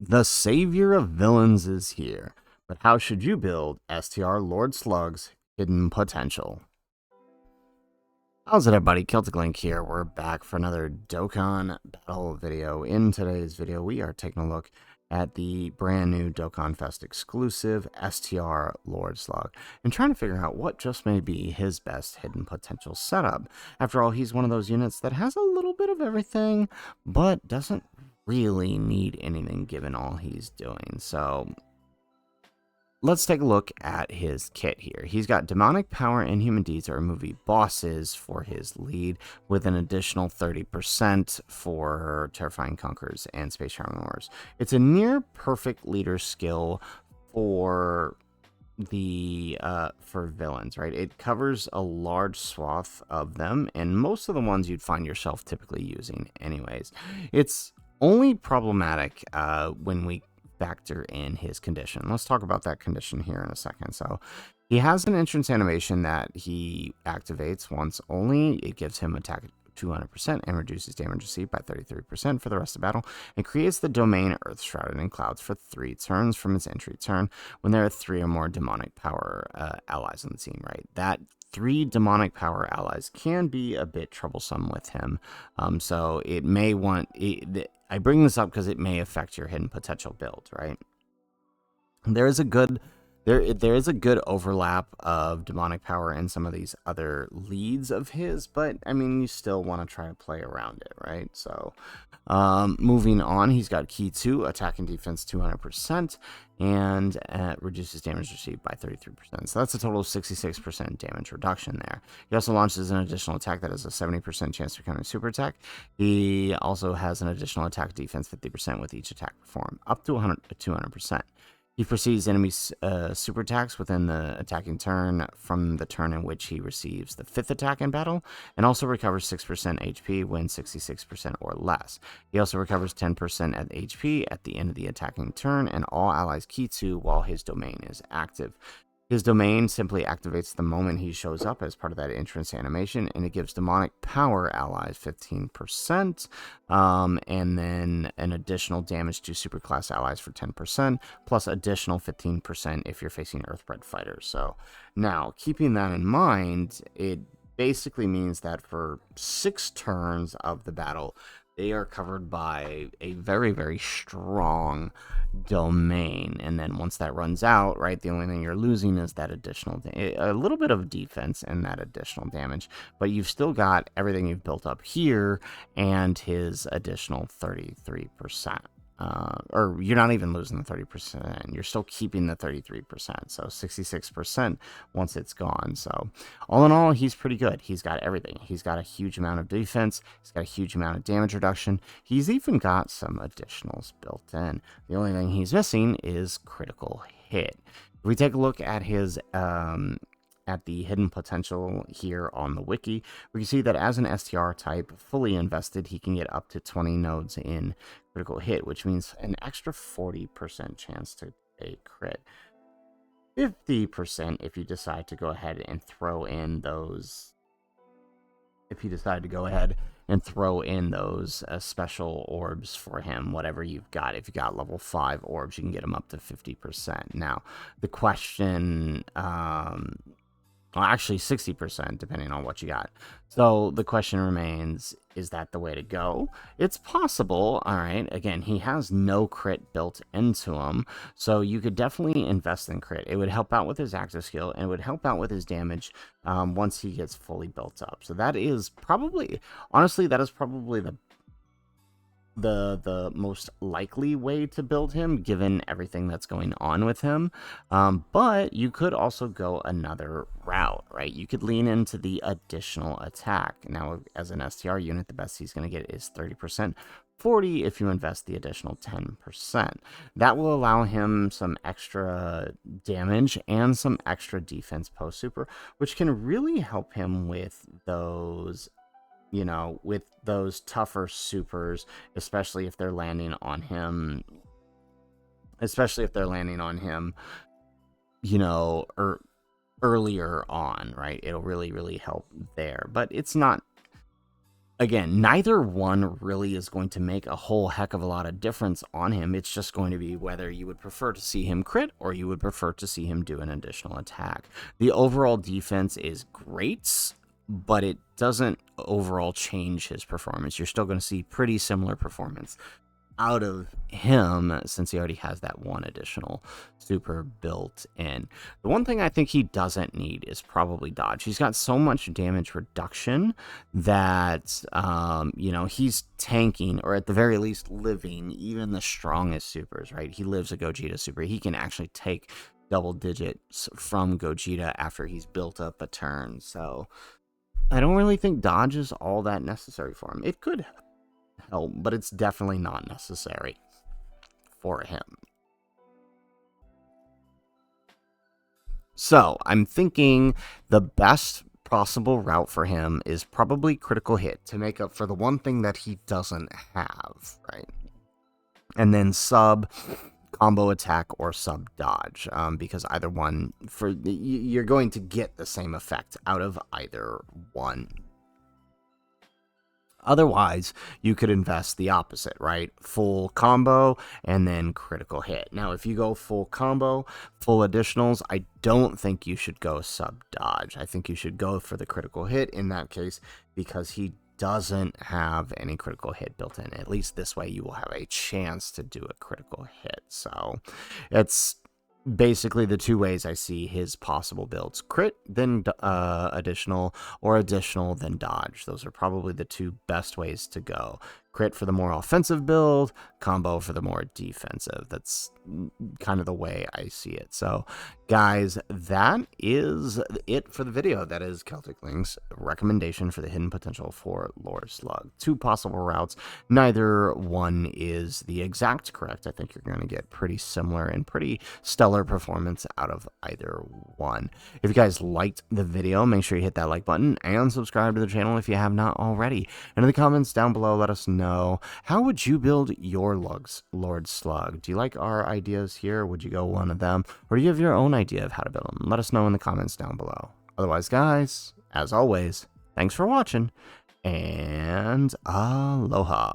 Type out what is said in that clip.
The savior of villains is here, but how should you build STR Lord Slug's hidden potential? How's it, everybody? Celtic Link here. We're back for another Dokkan battle video. In today's video, we are taking a look at the brand new Dokkan Fest exclusive STR Lord Slug and trying to figure out what just may be his best hidden potential setup. After all, he's one of those units that has a little bit of everything, but doesn't really need anything given all he's doing. So let's take a look at his kit here. He's got Demonic Power and Human Deeds are movie bosses for his lead, with an additional 30% for Terrifying Conquerors and Space Traveling Wars. It's a near perfect leader skill for for villains, right? It covers a large swath of them, and most of the ones you'd find yourself typically using anyways. It's only problematic when we factor in his condition. Let's talk about that condition here in a second. So he has an entrance animation that he activates once only. It gives him attack 200% and reduces damage received by 33% for the rest of the battle, and creates the domain Earth Shrouded in Clouds for 3 turns from his entry turn when there are 3 or more demonic power allies on the team, right? That 3 demonic power allies can be a bit troublesome with him. So it may want... I bring this up because it may affect your hidden potential build, right? There is a good overlap of demonic power in some of these other leads of his, but I mean, you still want to try to play around it, right? So moving on, he's got key 2, attack and defense 200%, and reduces damage received by 33%. So that's a total of 66% damage reduction there. He also launches an additional attack that has a 70% chance to counter super attack. He also has an additional attack defense 50% with each attack performed, up to 200%. He proceeds enemy super attacks within the attacking turn from the turn in which he receives the 5th attack in battle, and also recovers 6% HP when 66% or less. He also recovers 10% at HP at the end of the attacking turn, and all allies key to while his domain is active. His domain simply activates the moment he shows up as part of that entrance animation, and it gives demonic power allies 15%, and then an additional damage to superclass allies for 10%, plus additional 15% if you're facing Earthbred fighters. So now, keeping that in mind, it basically means that for 6 turns of the battle, they are covered by a very, very strong domain. And then once that runs out, right, the only thing you're losing is that additional, a little bit of defense and that additional damage. But you've still got everything you've built up here and his additional 33%. Or you're not even losing the 30%, you're still keeping the 33%, so 66% once it's gone. So all in all, he's pretty good. He's got everything. He's got a huge amount of defense, he's got a huge amount of damage reduction, he's even got some additionals built in. The only thing he's missing is critical hit. If we take a look at his at the hidden potential here on the wiki, we can see that as an STR type, fully invested, he can get up to 20 nodes in critical hit, which means an extra 40% chance to a crit. 50% if you decide to go ahead and throw in those special orbs for him, whatever you've got. If you got level 5 orbs, you can get him up to 50%. Now, the question... well, actually 60%, depending on what you got. So the question remains, is that the way to go? It's possible, all right. Again, he has no crit built into him, so you could definitely invest in crit. It would help out with his active skill, and it would help out with his damage once he gets fully built up. So that is probably, honestly, that is probably the most likely way to build him, given everything that's going on with him. But you could also go another route, right? You could lean into the additional attack. Now, as an STR unit, the best he's going to get is 30%, 40 if you invest the additional 10%. That will allow him some extra damage and some extra defense post super, which can really help him with those, you know, with those tougher supers, especially if they're landing on him, you know, or earlier on, right? It'll really, really help there. But it's not again, neither one really is going to make a whole heck of a lot of difference on him. It's just going to be whether you would prefer to see him crit or you would prefer to see him do an additional attack. The overall defense is great, but it doesn't overall change his performance. You're still going to see pretty similar performance out of him since he already has that one additional super built in. The one thing I think he doesn't need is probably dodge. He's got so much damage reduction that he's tanking, or at the very least living, even the strongest supers, right? He lives a Gogeta super. He can actually take double digits from Gogeta after he's built up a turn. So I don't really think dodge is all that necessary for him. It could help, but it's definitely not necessary for him. So I'm thinking the best possible route for him is probably critical hit to make up for the one thing that he doesn't have, right? And then sub combo attack or sub dodge, because either one, you're going to get the same effect out of either one. Otherwise, you could invest the opposite, right? Full combo and then critical hit. Now, if you go full combo, full additionals, I don't think you should go sub dodge. I think you should go for the critical hit in that case, because he doesn't have any critical hit built in. At least this way you will have a chance to do a critical hit. So it's basically the two ways I see his possible builds: crit, then additional, or additional, then dodge. Those are probably the two best ways to go. Crit for the more offensive build, combo for the more defensive. That's kind of the way I see it. So, guys, that is it for the video. That is Celtic Link's recommendation for the hidden potential for Lord Slug. Two possible routes. Neither one is the exact correct. I think you're going to get pretty similar and pretty stellar performance out of either one. If you guys liked the video, make sure you hit that like button and subscribe to the channel if you have not already. And in the comments down below, let us know, how would you build your Lord Slug? Do you like our ideas here? Would you go one of them? Or do you have your own idea of how to build them? Let us know in the comments down below. Otherwise, guys, as always, thanks for watching, and aloha.